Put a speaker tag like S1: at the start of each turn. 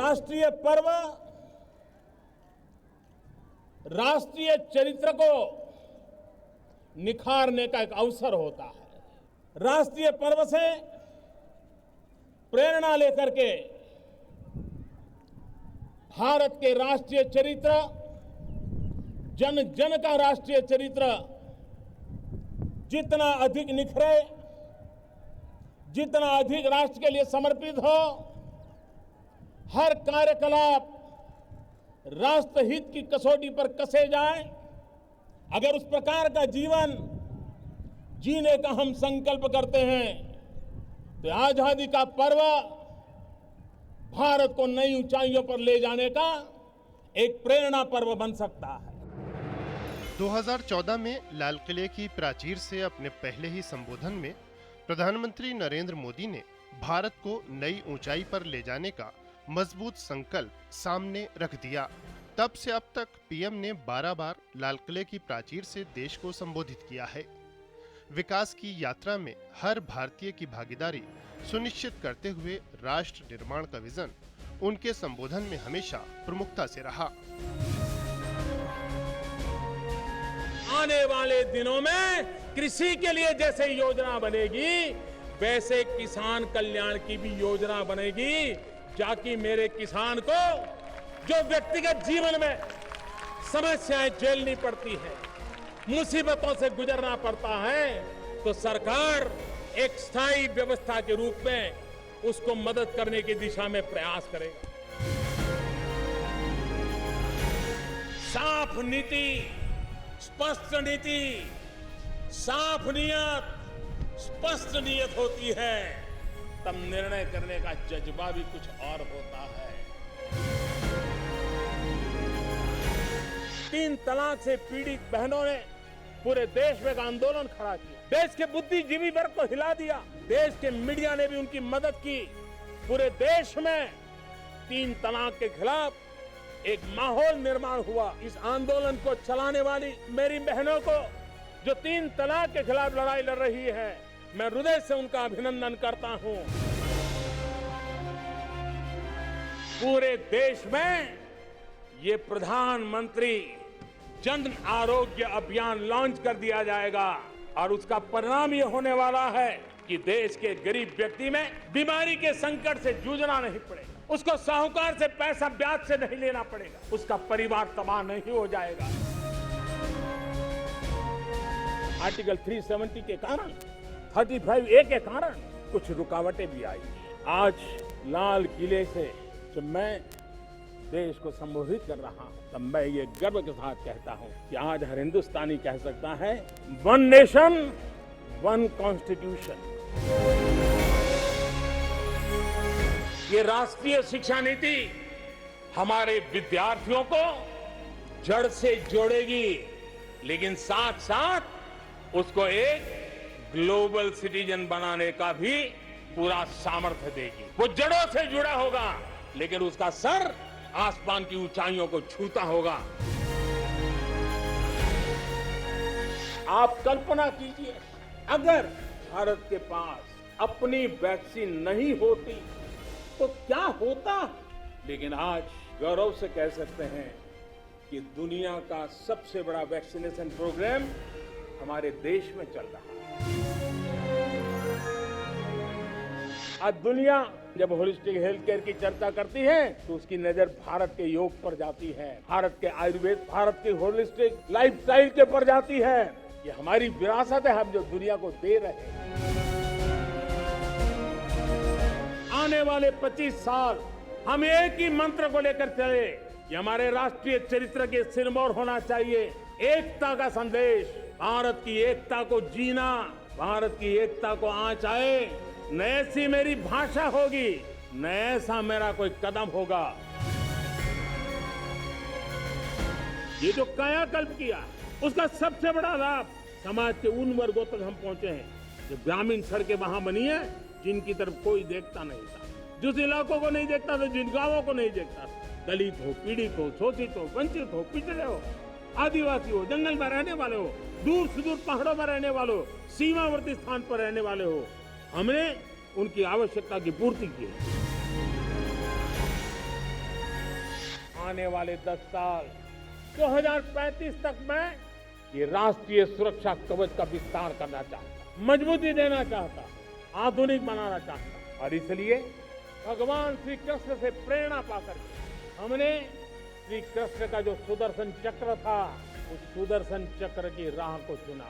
S1: राष्ट्रीय पर्व राष्ट्रीय चरित्र को निखारने का एक अवसर होता है। राष्ट्रीय पर्व से प्रेरणा लेकर के भारत के राष्ट्रीय चरित्र, जन जन का राष्ट्रीय चरित्र जितना अधिक निखरे, जितना अधिक राष्ट्र के लिए समर्पित हो, हर कार्यकलाप राष्ट्रहित की कसौटी पर कसे जाए, अगर उस प्रकार का जीवन जीने का हम संकल्प करते हैं तो आजादी का पर्व भारत को नई ऊंचाइयों पर ले जाने का एक प्रेरणा पर्व बन सकता है।
S2: 2014 में लाल किले की प्राचीर से अपने पहले ही संबोधन में प्रधानमंत्री नरेंद्र मोदी ने भारत को नई ऊंचाई पर ले जाने का मजबूत संकल्प सामने रख दिया। तब से अब तक पीएम ने 12 बार लाल किले की प्राचीर से देश को संबोधित किया है। विकास की यात्रा में हर भारतीय की भागीदारी सुनिश्चित करते हुए राष्ट्र निर्माण का विजन उनके संबोधन में हमेशा प्रमुखता से रहा।
S1: आने वाले दिनों में कृषि के लिए जैसे योजना बनेगी, वैसे किसान कल्याण की भी योजना बनेगी, ताकि मेरे किसान को जो व्यक्तिगत जीवन में समस्याएं झेलनी पड़ती है, मुसीबतों से गुजरना पड़ता है, तो सरकार एक स्थायी व्यवस्था के रूप में उसको मदद करने की दिशा में प्रयास करेगा। साफ नीति, स्पष्ट नीति, साफ नियत, स्पष्ट नियत होती है, तब निर्णय करने का जज्बा भी कुछ और होता है। 3 तलाक से पीड़ित बहनों ने पूरे देश में एक आंदोलन खड़ा किया, देश के बुद्धिजीवी वर्ग को हिला दिया, देश के मीडिया ने भी उनकी मदद की। पूरे देश में 3 तलाक के खिलाफ एक माहौल निर्माण हुआ। इस आंदोलन को चलाने वाली मेरी बहनों को जो 3 तलाक के खिलाफ लड़ाई लड़ रही है, मैं हृदय से उनका अभिनंदन करता हूं। पूरे देश में ये प्रधानमंत्री जन आरोग्य अभियान लॉन्च कर दिया जाएगा और उसका परिणाम ये होने वाला है कि देश के गरीब व्यक्ति में बीमारी के संकट से जूझना नहीं पड़ेगा, उसको साहूकार से पैसा ब्याज से नहीं लेना पड़ेगा, उसका परिवार तबाह नहीं हो जाएगा। आर्टिकल 370 के कारण, 35A के कारण कुछ रुकावटें भी आई। आज लाल किले से जब मैं देश को संबोधित कर रहा हूं, तब मैं ये गर्व के साथ कहता हूं कि आज हर हिंदुस्तानी कह सकता है, 1 नेशन 1 कॉन्स्टिट्यूशन। ये राष्ट्रीय शिक्षा नीति हमारे विद्यार्थियों को जड़ से जोड़ेगी, लेकिन साथ साथ उसको एक ग्लोबल सिटीजन बनाने का भी पूरा सामर्थ्य देगी। वो जड़ों से जुड़ा होगा, लेकिन उसका सर आसमान की ऊंचाइयों को छूता होगा। आप कल्पना कीजिए, अगर भारत के पास अपनी वैक्सीन नहीं होती तो क्या होता। लेकिन आज गौरव से कह सकते हैं कि दुनिया का सबसे बड़ा वैक्सीनेशन प्रोग्राम हमारे देश में चल रहा है। आज दुनिया जब होलिस्टिक हेल्थ केयर की चर्चा करती है तो उसकी नजर भारत के योग पर जाती है, भारत के आयुर्वेद, भारत के होलिस्टिक लाइफस्टाइल के पर जाती है। ये हमारी विरासत है, हम जो दुनिया को दे रहे हैं। आने वाले 25 साल हम एक ही मंत्र को लेकर चले कि हमारे राष्ट्रीय चरित्र के सिरमौर होना चाहिए एकता का संदेश। भारत की एकता को जीना, भारत की एकता को आंच आए, न ऐसी मेरी भाषा होगी, न ऐसा मेरा कोई कदम होगा। ये जो कायाकल्प किया, उसका सबसे बड़ा लाभ समाज के उन वर्गों तक हम पहुंचे हैं जो ग्रामीण सड़कें वहां बनी है जिनकी तरफ कोई देखता नहीं था, जिस इलाकों को नहीं देखता था, जिन गांवों को नहीं देखता था। दलित हो, पीड़ित हो, शोषित हो, वंचित हो, पिछड़े हो, आदिवासी हो, जंगल में रहने वाले हो, दूर सुदूर पहाड़ों में रहने वाले हो, सीमावर्ती स्थान पर रहने वाले हो, हमने उनकी आवश्यकता की पूर्ति की। आने वाले 10 साल 2035 तक मैं ये राष्ट्रीय सुरक्षा कवच का विस्तार करना चाहता, मजबूती देना चाहता, आधुनिक बनाना चाहता। और इसलिए भगवान श्री कृष्ण से प्रेरणा पाकर के हमने श्री कृष्ण का जो सुदर्शन चक्र था, उस सुदर्शन चक्र की राह को चुना।